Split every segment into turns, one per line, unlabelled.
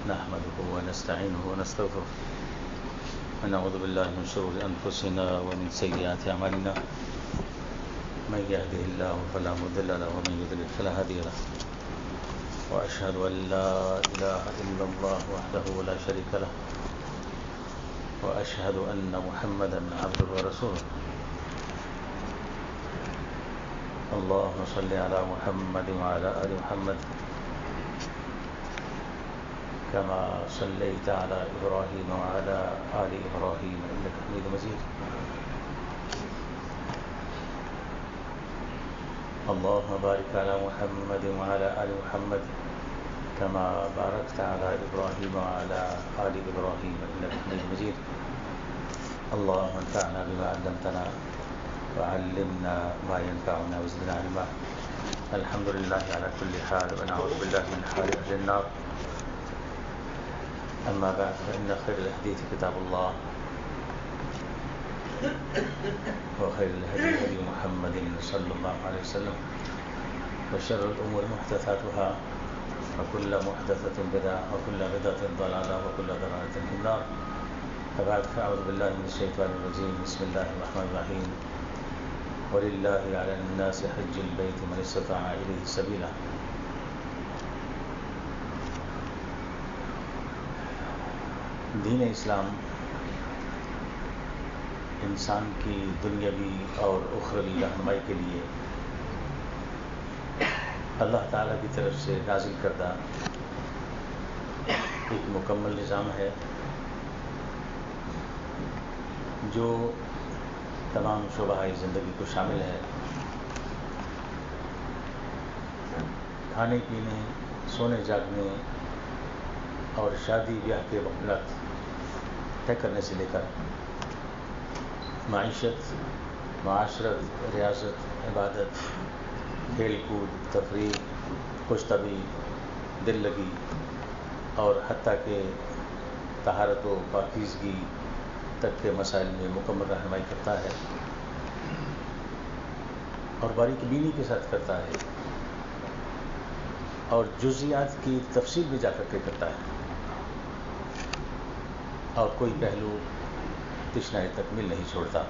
نحمده ونستعينه ونستغفره ونعوذ بالله من شرور أنفسنا ومن سيئات أعمالنا من يهده الله فلا مضل له ومن يضلل فلا هادي له وأشهد أن لا إله إلا الله وحده لا شريك له وأشهد أن محمدا عبده ورسوله اللهم صل على محمد وعلى آل محمد كما صليت على إبراهيم وعلى آل إبراهيم إنك حميد مجيد اللهم بارك على محمد وعلى آل محمد كما باركت على إبراهيم وعلى آل إبراهيم إنك حميد مجيد اللهم انفعنا بما علمتنا وعلمنا ما ينفعنا وزدنا علما الحمد لله على كل حال ونعوذ بالله من حال أهل النار أما بعد فإن خير الحديث كتاب الله وخير الهدي هدي محمد صلى الله عليه وسلم وشر الأمور محدثاتها وكل محدثة بدعة وكل بدعة ضلالة وكل ضلالة في النار فبعد فأعوذ بالله من الشيطان الرجيم بسم الله الرحمن الرحيم ولله على الناس حج البيت من استطاع إليه سبيلا دین اسلام انسان کی دنیاوی اور اخروی رہنمائی کے لیے اللہ تعالیٰ کی طرف سے نازل کردہ ایک مکمل نظام ہے جو تمام شعبہ زندگی کو شامل ہے. کھانے پینے، سونے جاگنے اور شادی بیاہ کے معاملات طے کرنے سے لے کر معیشت، معاشرت، ریاست، عبادت، کھیل کود، تفریح، خوش طبعی، دل لگی اور حتیٰ کہ طہارت و پاکیزگی تک کے مسائل میں مکمل رہنمائی کرتا ہے اور باریک بینی کے ساتھ کرتا ہے اور جزیات کی تفصیل بھی جا کر کے کرتا ہے اور کوئی پہلو تشنہ تکمیل نہیں چھوڑتا.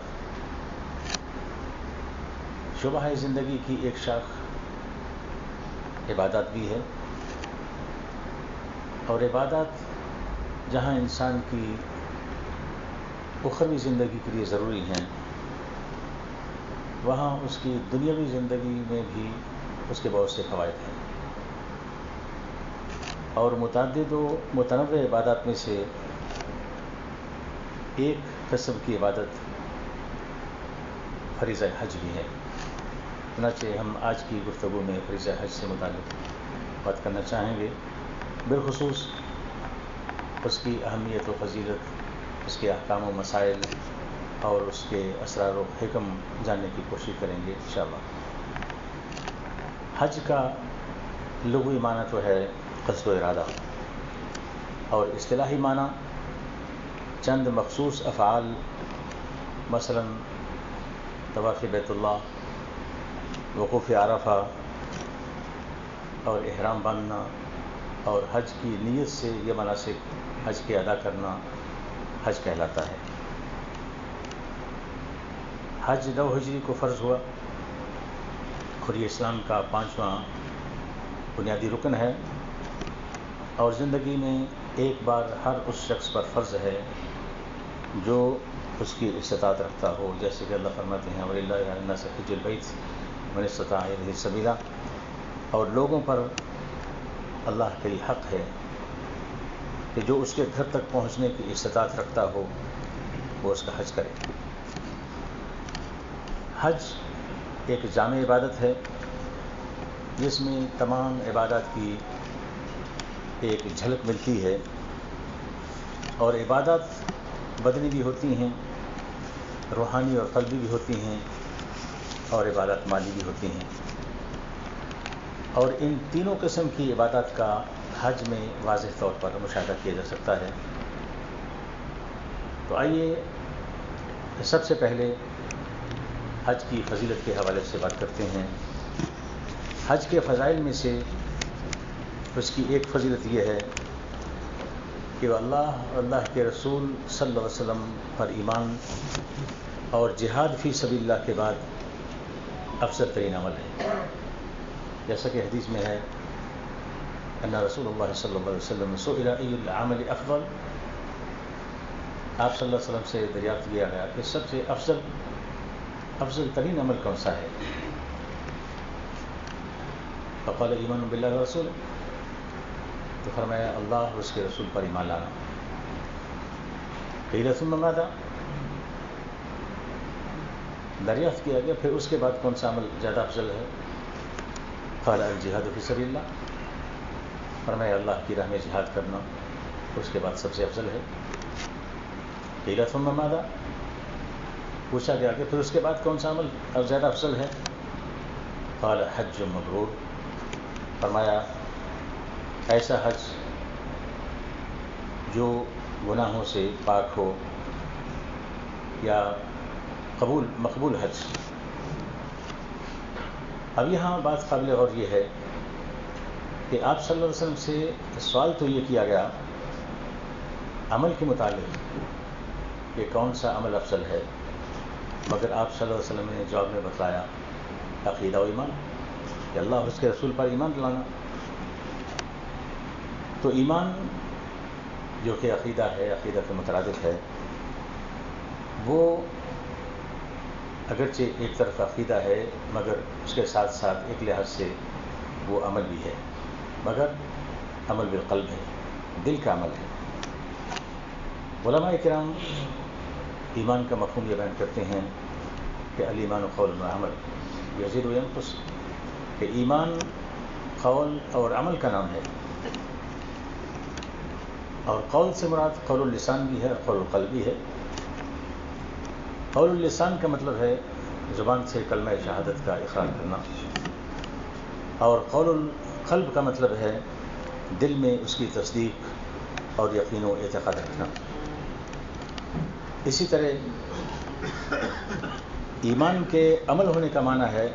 شعبہ زندگی کی ایک شاخ عبادات بھی ہے اور عبادات جہاں انسان کی اخروی زندگی کے لیے ضروری ہیں وہاں اس کی دنیاوی زندگی میں بھی اس کے بہت سے فوائد ہیں اور متعدد و متنوع عبادات میں سے ایک قسم کی عبادت فریضہ حج بھی ہے. چنانچہ ہم آج کی گفتگو میں فریضہ حج سے متعلق بات کرنا چاہیں گے، بالخصوص اس کی اہمیت و فضیلت، اس کے احکام و مسائل اور اس کے اسرار و حکم جاننے کی کوشش کریں گے انشاءاللہ. حج کا لغوی معنی تو ہے قصد و ارادہ اور اصطلاحی معنی چند مخصوص افعال مثلا طواف بیت اللہ، وقوف عرفہ اور احرام باندھنا اور حج کی نیت سے یہ مناسک حج کے ادا کرنا حج کہلاتا ہے. حج 9 ہجری کو فرض ہوا اور یہ اسلام کا 5واں بنیادی رکن ہے اور زندگی میں ایک بار ہر اس شخص پر فرض ہے جو اس کی استطاعت رکھتا ہو، جیسے کہ اللہ فرماتے ہیں وَلِلَّهِ عَلَى النَّاسِ حِجُّ الْبَيْتِ مَنِ اسْتَطَاعَ إِلَيْهِ سَبِيلًا، اور لوگوں پر اللہ کا یہ حق ہے کہ جو اس کے گھر تک پہنچنے کی استطاعت رکھتا ہو وہ اس کا حج کرے. حج ایک جامع عبادت ہے جس میں تمام عبادات کی ایک جھلک ملتی ہے اور عبادات بدنی بھی ہوتی ہیں، روحانی اور قلبی بھی ہوتی ہیں اور عبادات مالی بھی ہوتی ہیں اور ان تینوں قسم کی عبادات کا حج میں واضح طور پر مشاہدہ کیا جا سکتا ہے. تو آئیے سب سے پہلے حج کی فضیلت کے حوالے سے بات کرتے ہیں. حج کے فضائل میں سے اس کی ایک فضیلت یہ ہے کہ وہ اللہ کے رسول صلی اللہ علیہ وسلم پر ایمان اور جہاد فی سبیل اللہ کے بعد افضل ترین عمل ہے. جیسا کہ حدیث میں ہے ان رسول اللہ صلی اللہ علیہ وسلم سئل ای العمل افضل، آپ صلی اللہ علیہ وسلم سے دریافت کیا گیا کہ سب سے افضل ترین عمل کون سا ہے؟ فقال ایمان باللہ و رسول، تو فرمایا اللہ اور اس کے رسول پر ایمان لانا. قیل ثم ماذا، دریافت کیا گیا پھر اس کے بعد کون سا عمل زیادہ افضل ہے؟ قال الجہاد فی سبیل اللہ، فرمایا اللہ کی راہ میں جہاد کرنا اس کے بعد سب سے افضل ہے. قیل ثم ماذا، پوچھا گیا کہ پھر اس کے بعد کون سا عمل زیادہ افضل ہے؟ قال حج مبرور، فرمایا ایسا حج جو گناہوں سے پاک ہو، یا مقبول حج. اب یہاں بات قابل غور یہ ہے کہ آپ صلی اللہ علیہ وسلم سے سوال تو یہ کیا گیا عمل کے متعلق کہ کون سا عمل افضل ہے، مگر آپ صلی اللہ علیہ وسلم نے جواب میں بتلایا عقیدہ و ایمان، کہ اللہ اور اس کے رسول پر ایمان لانا. تو ایمان جو کہ عقیدہ ہے، عقیدہ کے مترادف ہے، وہ اگرچہ ایک طرف عقیدہ ہے مگر اس کے ساتھ ساتھ ایک لحاظ سے وہ عمل بھی ہے، مگر عمل بالقلب ہے، دل کا عمل ہے. علماء کرام ایمان کا مفہوم یہ بیان کرتے ہیں کہ الایمان قول و عمل یزید و ینقص، کہ ایمان قول اور عمل کا نام ہے، اور قول سے مراد قول اللسان بھی ہے اور قول القلب بھی ہے. قول اللسان کا مطلب ہے زبان سے کلمہ شہادت کا اقرار کرنا، اور قول القلب کا مطلب ہے دل میں اس کی تصدیق اور یقین و اعتقاد رکھنا. اسی طرح ایمان کے عمل ہونے کا معنی ہے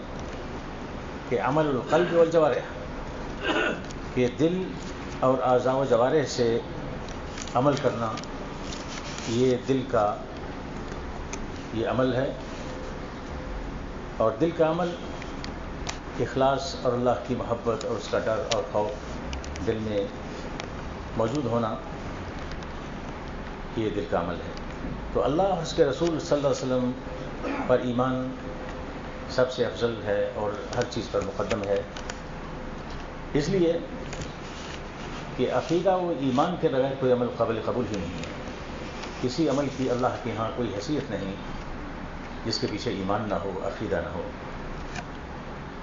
کہ عمل القلب والجوارح، کہ دل اور اعضاء و جوارح سے عمل کرنا، یہ دل کا یہ عمل ہے. اور دل کا عمل اخلاص اور اللہ کی محبت اور اس کا ڈر اور خوف دل میں موجود ہونا، یہ دل کا عمل ہے. تو اللہ اور اس کے رسول صلی اللہ علیہ وسلم پر ایمان سب سے افضل ہے اور ہر چیز پر مقدم ہے، اس لیے کہ عقیدہ و ایمان کے بغیر کوئی عمل قابل قبول ہی نہیں ہے. کسی عمل کی اللہ کے ہاں کوئی حیثیت نہیں جس کے پیچھے ایمان نہ ہو، عقیدہ نہ ہو.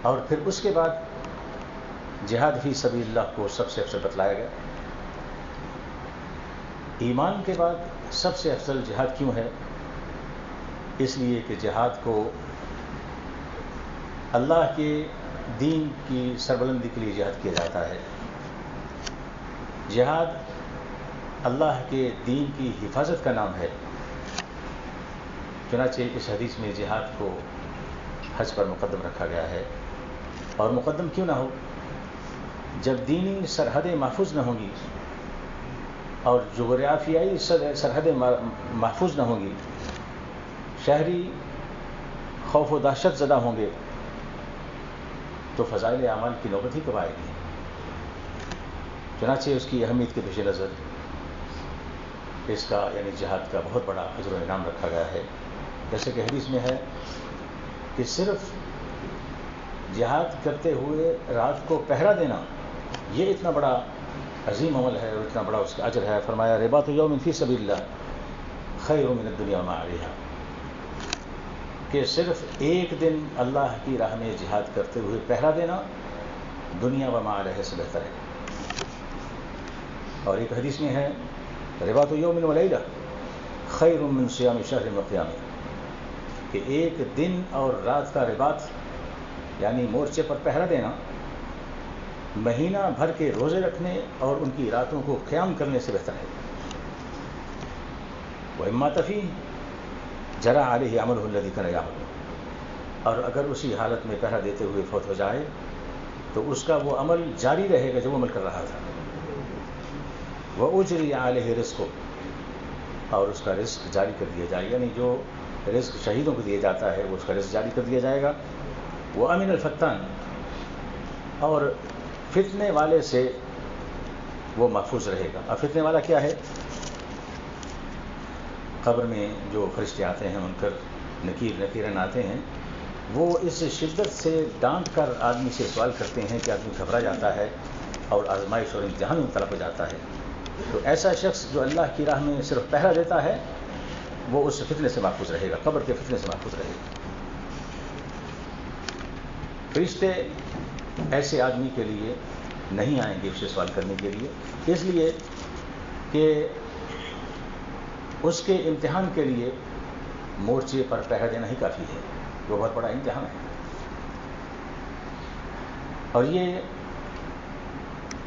اور پھر اس کے بعد جہاد فی سبیل اللہ کو سب سے افضل بتلایا گیا. ایمان کے بعد سب سے افضل جہاد کیوں ہے؟ اس لیے کہ جہاد کو اللہ کے دین کی سربلندی کے لیے جہاد کیا جاتا ہے. جہاد اللہ کے دین کی حفاظت کا نام ہے. چنانچہ اس حدیث میں جہاد کو حج پر مقدم رکھا گیا ہے. اور مقدم کیوں نہ ہو؟ جب دینی سرحدیں محفوظ نہ ہوں گی اور جغرافیائی سرحدیں محفوظ نہ ہوں گی، شہری خوف و دہشت زدہ ہوں گے، تو فضائل اعمال کی نوبت ہی کب آئے گی؟ چنانچہ اس کی اہمیت کے پیش نظر اس کا یعنی جہاد کا بہت بڑا اجر و انعام رکھا گیا ہے. جیسے کہ حدیث میں ہے کہ صرف جہاد کرتے ہوئے رات کو پہرا دینا یہ اتنا بڑا عظیم عمل ہے اور اتنا بڑا اس کا اجر ہے. فرمایا رباط یوم فی سبیل اللہ خیر من الدنیا وما علیہا، کہ صرف ایک دن اللہ کی راہ میں جہاد کرتے ہوئے پہرا دینا دنیا وما علیہا سے بہتر ہے. اور ایک حدیث میں ہے رباط یوم ولیلہ خیر من صیام شہر وقیام، کہ ایک دن اور رات کا رباط یعنی مورچے پر پہرا دینا مہینہ بھر کے روزے رکھنے اور ان کی راتوں کو قیام کرنے سے بہتر ہے. وَإِمَّا تَفِيهِ جَرَى عَلَيْهِ عَمَلُهُ الَّذِي كَانَ يَعْمَلُ، اور اگر اسی حالت میں پہرا دیتے ہوئے فوت ہو جائے تو اس کا وہ عمل جاری رہے گا جو وہ عمل کر رہا تھا. وَأُجْرِيَ عَلَيْهِ رِزْقُهُ، اور اس کا رزق جاری کر دیا جائے، یعنی جو رزق شہیدوں کو دیا جاتا ہے وہ اس کا رزق جاری کر دیا جائے گا۔ وَأَمِنَ الْفَتَّانِ، اور فتنے والے سے وہ محفوظ رہے گا۔ اب فتنے والا کیا ہے؟ قبر میں جو فرشتے آتے ہیں، منکر نکیرن آتے ہیں، وہ اس شدت سے ڈانٹ کر آدمی سے سوال کرتے ہیں کہ آدمی گھبرا جاتا ہے اور آزمائش اور امتحان میں مبتلا ہو جاتا ہے۔ تو ایسا شخص جو اللہ کی راہ میں صرف پہرا دیتا ہے وہ اس فتنے سے محفوظ رہے گا، قبر کے فتنے سے محفوظ رہے گا۔ فرشتے ایسے آدمی کے لیے نہیں آئیں گے اسے سوال کرنے کے لیے، اس لیے کہ اس کے امتحان کے لیے مورچے پر پہرا دینا ہی کافی ہے، وہ بہت بڑا امتحان ہے۔ اور یہ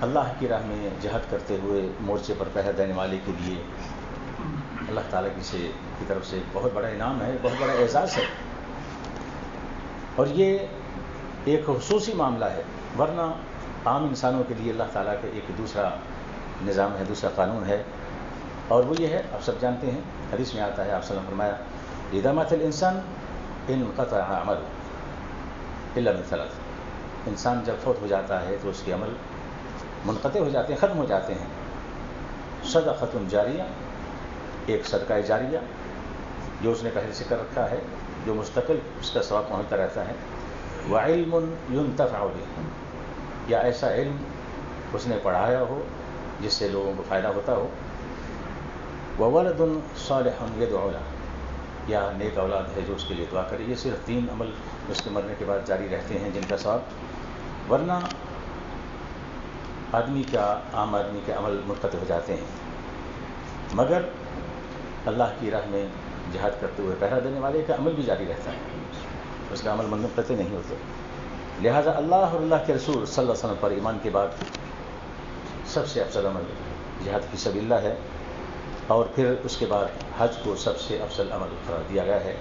اللہ کی راہ میں جہاد کرتے ہوئے مورچے پر پہرا دینے والے کے لیے اللہ تعالیٰ کی طرف سے بہت بڑا انعام ہے، بہت بڑا اعزاز ہے، اور یہ ایک خصوصی معاملہ ہے، ورنہ عام انسانوں کے لیے اللہ تعالیٰ کا ایک دوسرا نظام ہے، دوسرا قانون ہے، اور وہ یہ ہے، آپ سب جانتے ہیں، حدیث میں آتا ہے، آپ صلی اللہ علیہ وسلم فرمایا اذا مات الانسان انقطع عمله الا من ثلاث، انسان جب فوت ہو جاتا ہے تو اس کے عمل منقطع ہو جاتے ہیں، ختم ہو جاتے ہیں۔ صدقۃ جاریہ، ایک صدقہ جاریہ جو اس نے پہلے سے کر رکھا ہے، جو مستقل اس کا ثواب پہنچتا رہتا ہے، وعلم ينتفع به، یا ایسا علم اس نے پڑھایا ہو جس سے لوگوں کو فائدہ ہوتا ہو، وولد صالح يدعو له، یا نیک اولاد ہے جو اس کے لیے دعا کرے۔ یہ صرف 3 عمل اس کے مرنے کے بعد جاری رہتے ہیں جن کا ثواب، ورنہ عام آدمی کے عمل منقطع ہو جاتے ہیں، مگر اللہ کی راہ میں جہاد کرتے ہوئے پہرا دینے والے کا عمل بھی جاری رہتا ہے، اس کا عمل منقطع نہیں ہوتے۔ لہذا اللہ اور اللہ کے رسول صلی اللہ علیہ وسلم پر ایمان کے بعد سب سے افضل عمل جہاد فی سبیل اللہ ہے، اور پھر اس کے بعد حج کو سب سے افضل عمل قرار دیا گیا ہے،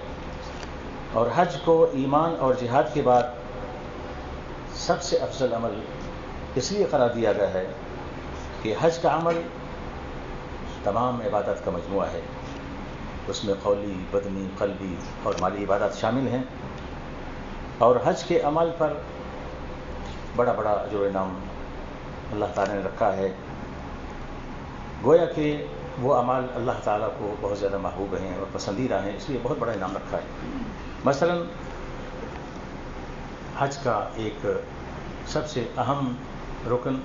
اور حج کو ایمان اور جہاد کے بعد سب سے افضل عمل اس لیے قرار دیا گیا ہے کہ حج کا عمل تمام عبادات کا مجموعہ ہے، اس میں قولی، بدنی، قلبی اور مالی عبادات شامل ہیں، اور حج کے عمل پر بڑا بڑا اجر و انعام اللہ تعالیٰ نے رکھا ہے، گویا کہ وہ اعمال اللہ تعالیٰ کو بہت زیادہ محبوب ہیں اور پسندیدہ ہیں، اس لیے بہت بڑا انعام رکھا ہے۔ مثلا حج کا ایک سب سے اہم رکن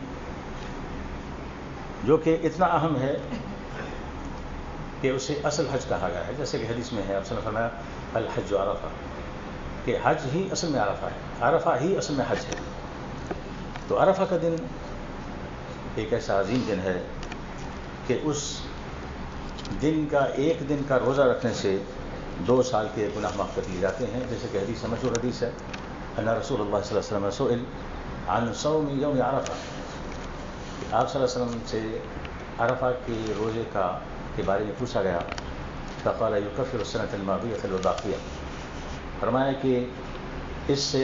جو کہ اتنا اہم ہے کہ اسے اصل حج کہا گیا ہے، جیسے کہ حدیث میں ہے، آپ صلی اللہ علیہ وسلم نے فرمایا الحج عرفہ، کہ حج ہی اصل میں عرفہ ہے، عرفہ ہی اصل میں حج ہے۔ تو عرفہ کا دن ایک ایسا عظیم دن ہے کہ اس دن کا ایک دن کا روزہ رکھنے سے 2 سال کے گناہ معاف کر دیے جاتے ہیں، جیسے کہ حدیث مشہور حدیث ہے، ان رسول اللہ صلی اللہ علیہ وسلم سئل عن صوم یوم عرفہ، کہ آپ صلی اللہ علیہ وسلم سے عرفہ کے روزے کے بارے میں پوچھا گیا، فقال یکفر السنۃ الماضیۃ والباقیہ، فرمایا کہ اس سے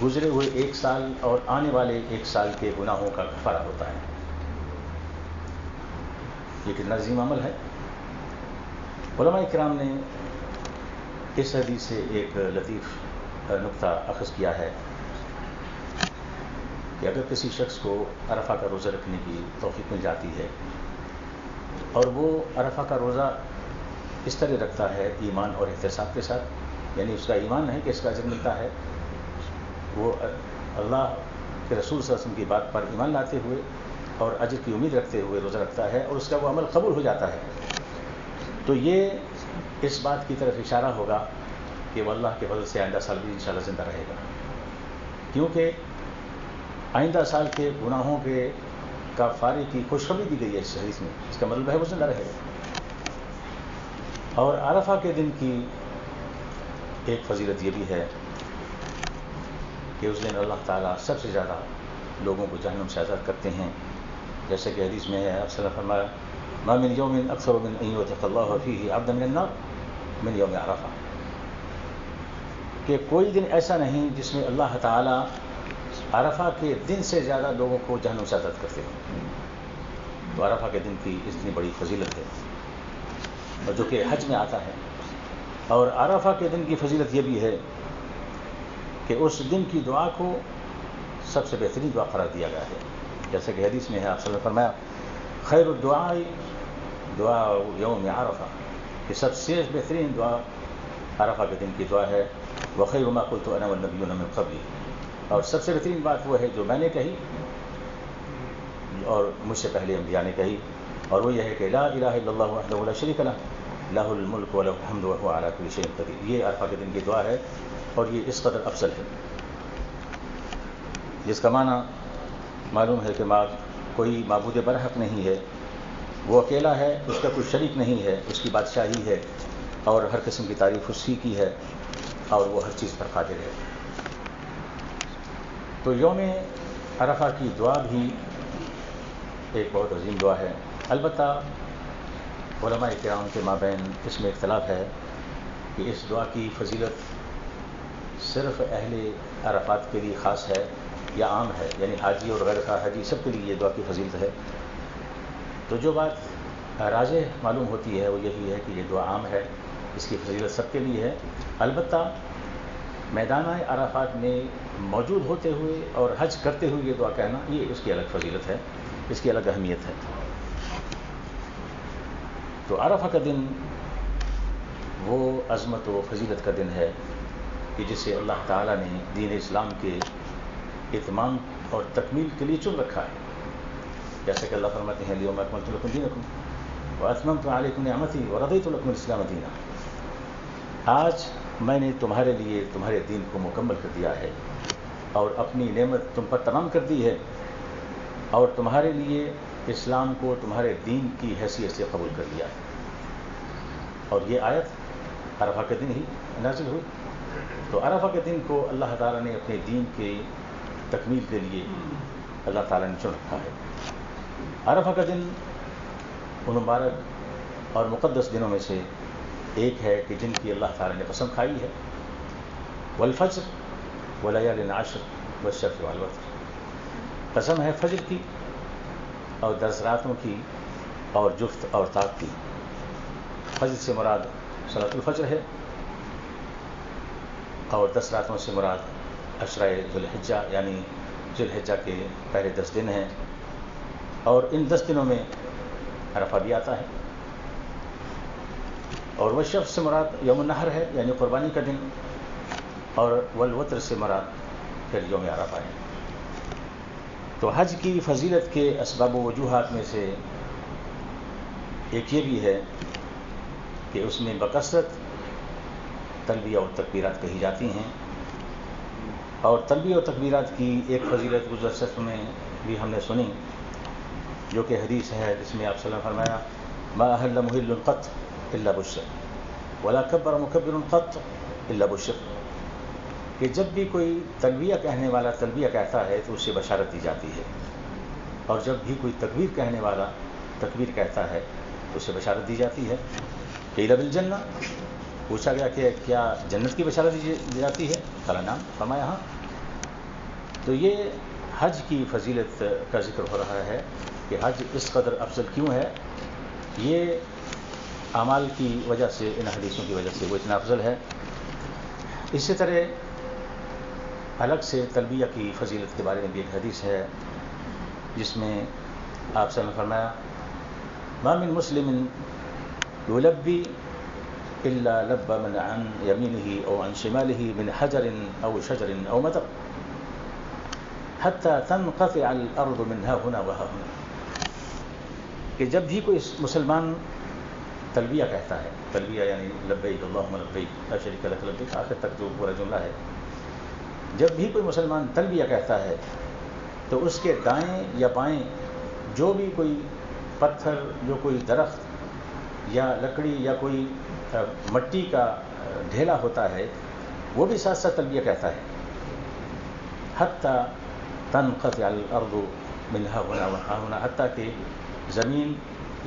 گزرے ہوئے 1 سال اور آنے والے 1 سال کے گناہوں کا کفارہ ہوتا ہے۔ یہ کتنا عظیم عمل ہے۔ علماء کرام نے اس حدیث سے ایک لطیف نقطہ اخذ کیا ہے کہ اگر کسی شخص کو عرفہ کا روزہ رکھنے کی توفیق مل جاتی ہے اور وہ عرفہ کا روزہ اس طرح رکھتا ہے ایمان اور احتساب کے ساتھ، یعنی اس کا ایمان ہے کہ اس کا اجر ملتا ہے، وہ اللہ کے رسول صلی اللہ علیہ وسلم کی بات پر ایمان لاتے ہوئے اور اجر کی امید رکھتے ہوئے روزہ رکھتا ہے اور اس کا وہ عمل قبول ہو جاتا ہے، تو یہ اس بات کی طرف اشارہ ہوگا کہ وہ اللہ کے فضل سے آئندہ سال بھی انشاءاللہ زندہ رہے گا، کیونکہ آئندہ سال کے گناہوں کے کفارے کی خوشخبری دی گئی ہے اس حدیث میں، اس کا مطلب ہے وہ زندہ رہے گا۔ اور عرفہ کے دن کی ایک فضیلت یہ بھی ہے کہ اس دن اللہ تعالیٰ سب سے زیادہ لوگوں کو جہنم سے آزاد کرتے ہیں، جیسے کہ حدیث میں ہے، آپ صلی اللہ علیہ وسلم فرمایا ما من یوم اکثر من ان یعتق اللہ فیہ عبدا من النار من یوم عرفہ، کہ کوئی دن ایسا نہیں جس میں اللہ تعالیٰ عرفہ کے دن سے زیادہ لوگوں کو جہنم سے آزاد کرتے ہیں۔ تو عرفہ کے دن کی اتنی بڑی فضیلت ہے، اور جو کہ حج میں آتا ہے. اور عرفہ کے دن کی فضیلت یہ بھی ہے کہ اس دن کی دعا کو سب سے بہترین دعا قرار دیا گیا ہے. جیسے کہ حدیث میں ہے، آپ صلی اللہ علیہ وسلم نے فرمایا خیر الدعاء دعا یوم عرفہ، کہ سب سے بہترین دعا عرفہ کے دن کی دعا ہے. وخیر ما قلت انا والنبیون من قبلی، اور سب سے بہترین بات وہ ہے جو میں نے کہی اور مجھ سے پہلے انبیاء نے کہی، اور وہ یہ ہے کہ لا الہ الا اللہ وحدہ لا شریک لہ لہ الملک ولہ الحمد وہو علی کل شیء قدیر. یہ عرفہ کے دن کی دعا ہے، اور یہ اس قدر افضل ہے، جس کا معنی معلوم ہے کہ کوئی معبود برحق نہیں ہے، وہ اکیلا ہے، اس کا کوئی شریک نہیں ہے، اس کی بادشاہی ہے، اور ہر قسم کی تعریف اسی کی ہے، اور وہ ہر چیز پر قادر ہے. تو یوم عرفہ کی دعا بھی ایک بہت عظیم دعا ہے. البتہ علماء کرام کے مابین اس میں اختلاف ہے کہ اس دعا کی فضیلت صرف اہل عرفات کے لیے خاص ہے یا عام ہے، یعنی حاجی اور غیر حاجی سب کے لیے یہ دعا کی فضیلت ہے. تو جو بات راجح معلوم ہوتی ہے وہ یہی ہے کہ یہ دعا عام ہے، اس کی فضیلت سب کے لیے ہے. البتہ میدان عرفات میں موجود ہوتے ہوئے اور حج کرتے ہوئے یہ دعا کہنا، یہ اس کی الگ فضیلت ہے، اس کی الگ اہمیت ہے. تو عرفہ کا دن وہ عظمت و فضیلت کا دن ہے کہ جسے اللہ تعالیٰ نے دین اسلام کے اتمام اور تکمیل کے لیے چن رکھا ہے. جیسے کہ اللہ فرماتے ہیں الیوم اکملت لکم دینکم واتممت علیکم نعمتی ورضیت لکم الاسلام دینا. آج میں نے تمہارے لیے تمہارے دین کو مکمل کر دیا ہے اور اپنی نعمت تم پر تمام کر دی ہے، اور تمہارے لیے اسلام کو تمہارے دین کی حیثیت سے قبول کر لیا ہے. اور یہ آیت عرفہ کے دن ہی نازل ہوئی. تو عرفہ کے دن کو اللہ تعالیٰ نے اپنے دین کے تکمیل کے لیے اللہ تعالیٰ نے چن رکھا ہے. عرفہ کا دن ان مبارک اور مقدس دنوں میں سے ایک ہے کہ جن کی اللہ تعالیٰ نے قسم کھائی ہے، والفجر ولیال عشر والشفع والوتر. قسم ہے فجر کی اور 10 راتوں کی اور جفت اور طاق کی. فجر سے مراد صلاۃ الفجر ہے، اور 10 راتوں سے مراد عشرہ ذو الحجہ یعنی ذو الحجہ کے پہلے 10 دن ہیں، اور ان 10 دنوں میں عرفہ بھی آتا ہے. اور والشفع سے مراد یوم النحر ہے یعنی قربانی کا دن، اور والوتر سے مراد پھر یوم عرفہ ہے. تو حج کی فضیلت کے اسباب و وجوہات میں سے ایک یہ بھی ہے کہ اس میں بکثرت تلبیہ اور تکبیرات کہی جاتی ہیں. اور تلبیہ اور تکبیرات کی ایک فضیلت گزشتہ میں بھی ہم نے سنی، جو کہ حدیث ہے جس میں آپ صلی اللہ علیہ وسلم فرمایا ما احل محل قط الا بشر ولا کبر مکبر قط الا بشر، کہ جب بھی کوئی تلبیہ کہنے والا تلبیہ کہتا ہے تو اسے بشارت دی جاتی ہے، اور جب بھی کوئی تکبیر کہنے والا تکبیر کہتا ہے تو اسے بشارت دی جاتی ہے. قیل بالجنہ، پوچھا گیا کہ کیا جنت کی بشارت دی جاتی ہے؟ قال نعم، فرمایا ہاں. تو یہ حج کی فضیلت کا ذکر ہو رہا ہے کہ حج اس قدر افضل کیوں ہے. یہ اعمال کی وجہ سے، ان حدیثوں کی وجہ سے وہ اتنا افضل ہے. اسی طرح الگ سے تلبیہ کی فضیلت کے بارے میں بھی ایک حدیث ہے جس میں آپ سے فرمایا ما من مسلم یلبی الا لب من عن یمینہ او عن شمالہ من حجر او شجر او مطر حتی تنقطع الارض من ها هنا وها هنا، کہ جب بھی کوئی مسلمان تلبیہ کہتا ہے، تلبیہ یعنی لبیک اللہم لبیک لا شریک لک لبیک آخر تک جو پورا جملہ ہے، جب بھی کوئی مسلمان تلبیہ کہتا ہے تو اس کے دائیں یا بائیں جو بھی کوئی پتھر، جو کوئی درخت یا لکڑی یا کوئی مٹی کا ڈھیلا ہوتا ہے وہ بھی ساتھ ساتھ تلبیہ کہتا ہے. حتی تنقطع الارض من ها هنا وها هنا، حتیٰ کہ زمین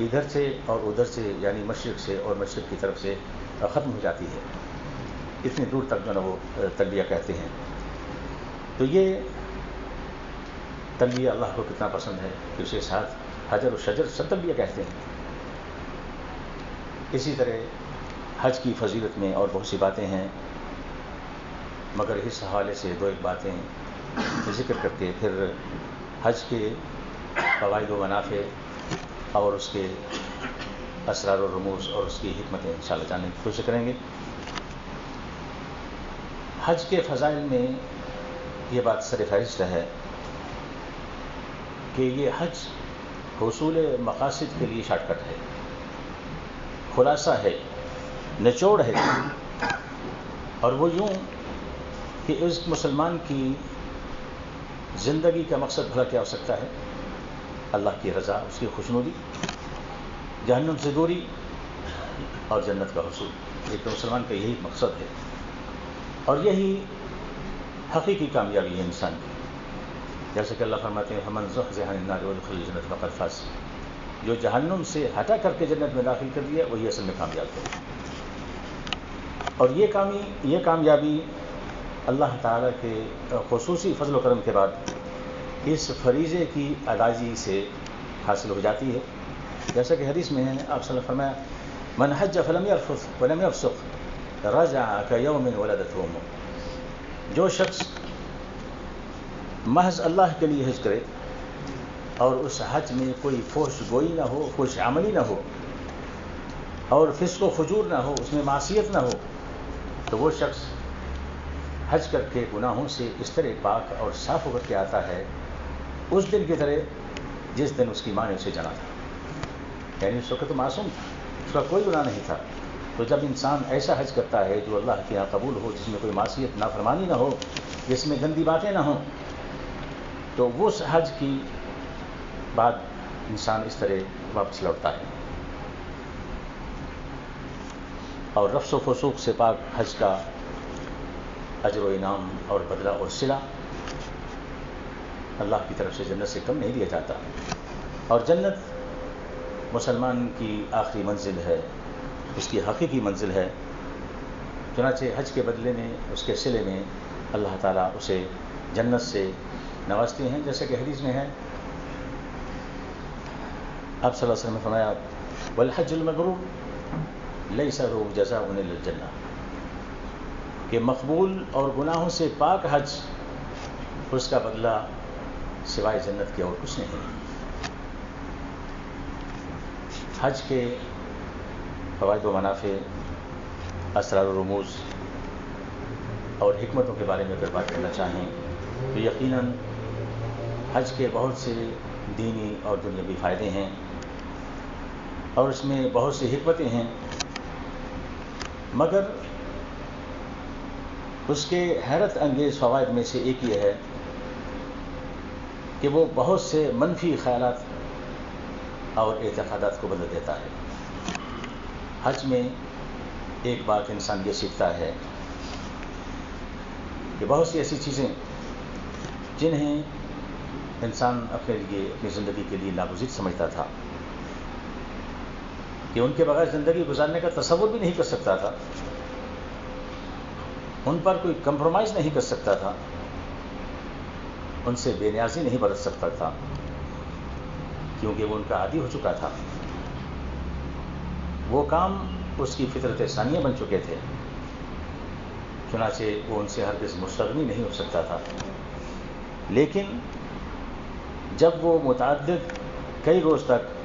ادھر سے اور ادھر سے یعنی مشرق سے اور مشرق کی طرف سے ختم ہو جاتی ہے. اتنی دور تک جو نا وہ تلبیہ کہتے ہیں. تو یہ تلبیہ اللہ کو کتنا پسند ہے کہ اسے ساتھ حجر و شجر سب تلبیہ کہتے ہیں. اسی طرح حج کی فضیلت میں اور بہت سی باتیں ہیں، مگر اس حوالے سے دو ایک باتیں ذکر کر کے پھر حج کے فوائد و منافع اور اس کے اسرار و رموز اور اس کی حکمتیں انشاءاللہ جاننے کی کوشش کریں گے. حج کے فضائل میں یہ بات سر فہرست ہے کہ یہ حج حصول مقاصد کے لیے شارٹ کٹ ہے، خلاصہ ہے، نچوڑ ہے. اور وہ یوں کہ اس مسلمان کی زندگی کا مقصد بھلا کیا ہو سکتا ہے؟ اللہ کی رضا، اس کی خوشنودی، جہنم سے دوری اور جنت کا حصول. ایک تو مسلمان کا یہی مقصد ہے اور یہی حقیقی کامیابی ہے انسان کی. جیسے کہ اللہ فرماتے ہیں فمن زحزح عن النار وادخل الجنة فقد فاز. جو جہنم سے ہٹا کر کے جنت میں داخل کر دیا وہی اصل میں کامیاب ہے. اور یہ کامیابی اللہ تعالیٰ کے خصوصی فضل و کرم کے بعد اس فریضے کی ادائیگی سے حاصل ہو جاتی ہے. جیسا کہ حدیث میں ہے آپ صلی اللہ علیہ وسلم فرمایا من حج فلم يرفث ولم يفسق رجع كيوم ولدته امه. جو شخص محض اللہ کے لیے حج کرے اور اس حج میں کوئی فحش گوئی نہ ہو، فحش عملی نہ ہو اور فسق و فجور نہ ہو، اس میں معصیت نہ ہو، تو وہ شخص حج کر کے گناہوں سے اس طرح پاک اور صاف ہو کر کے آتا ہے اس دن کی طرح جس دن اس کی ماں نے اسے جنا تھا. یعنی اس وقت تو معصوم تھا، اس کا کوئی گناہ نہیں تھا. تو جب انسان ایسا حج کرتا ہے جو اللہ کے یہاں قبول ہو، جس میں کوئی معصیت نافرمانی نہ ہو، جس میں گندی باتیں نہ ہوں، تو وہ اس حج کی بعد انسان اس طرح واپس لوٹتا ہے. اور رفث و فسوق سے پاک حج کا اجر و انعام اور بدلہ اور صلہ اللہ کی طرف سے جنت سے کم نہیں دیا جاتا. اور جنت مسلمان کی آخری منزل ہے، اس کی حقیقی منزل ہے. چنانچہ حج کے بدلے میں، اس کے صلے میں اللہ تعالیٰ اسے جنت سے نوازتے ہیں. جیسے کہ حدیث میں ہے آپ صلی اللہ علیہ وسلم نے فرمایا والحج المبرور لیس له جزاء الا الجنہ، کہ مقبول اور گناہوں سے پاک حج اس کا بدلہ سوائے جنت کے اور کچھ نہیں. حج کے فوائد و منافع، اسرار و رموز اور حکمتوں کے بارے میں اگر بات کرنا چاہیں تو یقیناً حج کے بہت سے دینی اور دنیاوی فائدے ہیں اور اس میں بہت سی حکمتیں ہیں، مگر اس کے حیرت انگیز فوائد میں سے ایک یہ ہے کہ وہ بہت سے منفی خیالات اور اعتقادات کو بدل دیتا ہے. حج میں ایک بات انسان یہ سیکھتا ہے کہ بہت سی ایسی چیزیں جنہیں انسان اپنے لیے، اپنی زندگی کے لیے ناگزیر سمجھتا تھا، کہ ان کے بغیر زندگی گزارنے کا تصور بھی نہیں کر سکتا تھا، ان پر کوئی کمپرومائز نہیں کر سکتا تھا، ان سے بے نیازی نہیں برت سکتا تھا، کیونکہ وہ ان کا عادی ہو چکا تھا. وہ کام اس کی فطرت ثانیہ بن چکے تھے، چنانچہ وہ ان سے ہرگز مستغنی نہیں ہو سکتا تھا. لیکن جب وہ متعدد کئی روز تک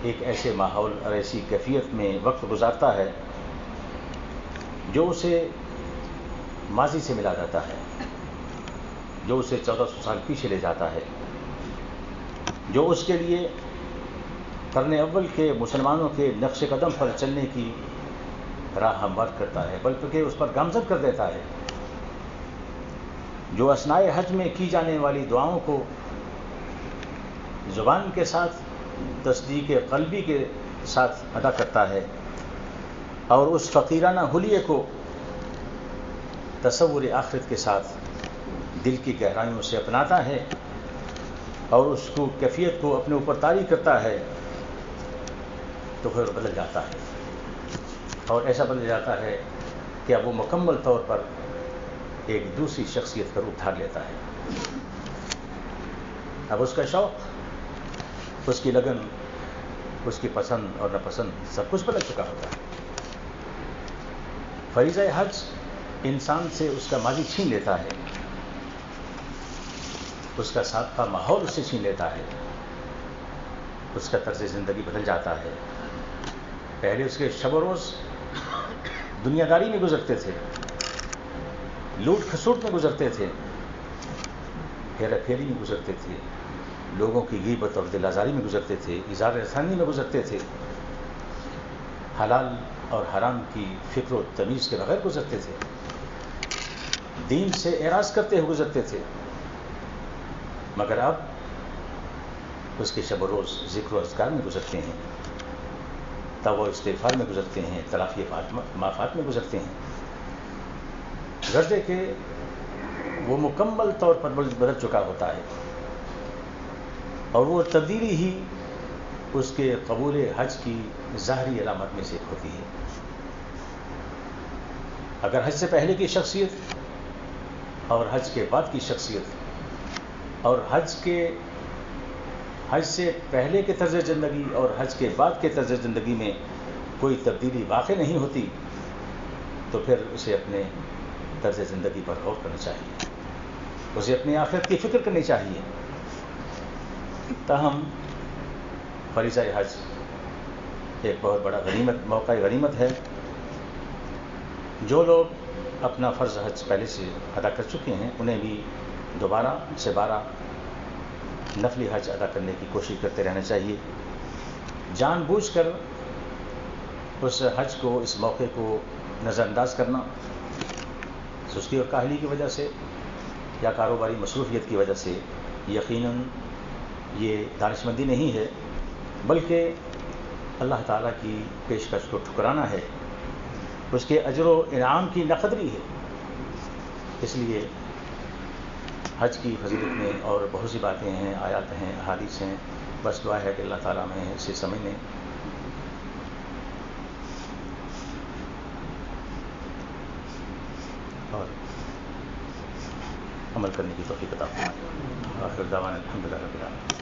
ایک ایسے ماحول اور ایسی کیفیت میں وقت گزارتا ہے جو اسے ماضی سے ملا جاتا ہے، جو اسے 1400 سال پیچھے لے جاتا ہے، جو اس کے لیے قرن اول کے مسلمانوں کے نقش قدم پر چلنے کی راہ ہموار کرتا ہے، بلکہ اس پر گامزن کر دیتا ہے، جو اثناء حج میں کی جانے والی دعاؤں کو زبان کے ساتھ، تصدیق قلبی کے ساتھ ادا کرتا ہے، اور اس فقیرانہ حلیے کو تصور آخرت کے ساتھ دل کی گہرائیوں سے اپناتا ہے اور اس کو کیفیت کو اپنے اوپر طاری کرتا ہے، تو پھر بدل جاتا ہے. اور ایسا بدل جاتا ہے کہ اب وہ مکمل طور پر ایک دوسری شخصیت کا روپ دھار لیتا ہے. اب اس کا شوق اس کی لگن، اس کی پسند اور ناپسند سب کچھ بدل چکا ہوتا ہے۔ فریضہ حج انسان سے اس کا ماضی چھین لیتا ہے، اس کا سابقہ ماحول اس سے چھین لیتا ہے، اس کا طرز زندگی بدل جاتا ہے۔ پہلے اس کے شب و روز دنیا داری میں گزرتے تھے، لوٹ کھسوٹ میں گزرتے تھے، ہیرا پھیری میں گزرتے تھے، لوگوں کی غیبت اور دل آزاری میں گزرتے تھے، اظہار احسانی میں گزرتے تھے، حلال اور حرام کی فکر و تمیز کے بغیر گزرتے تھے، دین سے اعراض کرتے ہوئے گزرتے تھے۔ مگر اب اس کے شب و روز ذکر و اذکار میں گزرتے ہیں، توبہ و استغفار میں گزرتے ہیں، تلافی معافات میں گزرتے ہیں، غرضے کہ وہ مکمل طور پر بدل چکا ہوتا ہے، اور وہ تبدیلی ہی اس کے قبول حج کی ظاہری علامت میں سے ایک ہوتی ہے۔ اگر حج سے پہلے کی شخصیت اور حج کے بعد کی شخصیت، اور حج سے پہلے کے طرز زندگی اور حج کے بعد کے طرز زندگی میں کوئی تبدیلی واقع نہیں ہوتی، تو پھر اسے اپنے طرز زندگی پر غور کرنا چاہیے، اسے اپنی آخرت کی فکر کرنی چاہیے۔ تاہم فریضہ حج ایک بہت بڑا موقع غنیمت ہے۔ جو لوگ اپنا فرض حج پہلے سے ادا کر چکے ہیں، انہیں بھی دوبارہ سے بارہ نفلی حج ادا کرنے کی کوشش کرتے رہنا چاہیے۔ جان بوجھ کر اس حج کو، اس موقع کو نظر انداز کرنا سستی اور کاہلی کی وجہ سے یا کاروباری مصروفیت کی وجہ سے یقیناً یہ دانشمندی نہیں ہے، بلکہ اللہ تعالیٰ کی پیشکش کو ٹھکرانا ہے، اس کے اجر و انعام کی ناقدری ہے۔ اس لیے حج کی فضیلت میں اور بہت سی باتیں ہیں، آیات ہیں، احادیث ہیں، بس دعا ہے کہ اللہ تعالیٰ ہمیں اسے سمجھنے اور عمل کرنے کی توفیق عطا فرمائے۔ آخر دعوانا الحمدللہ رب العالمین۔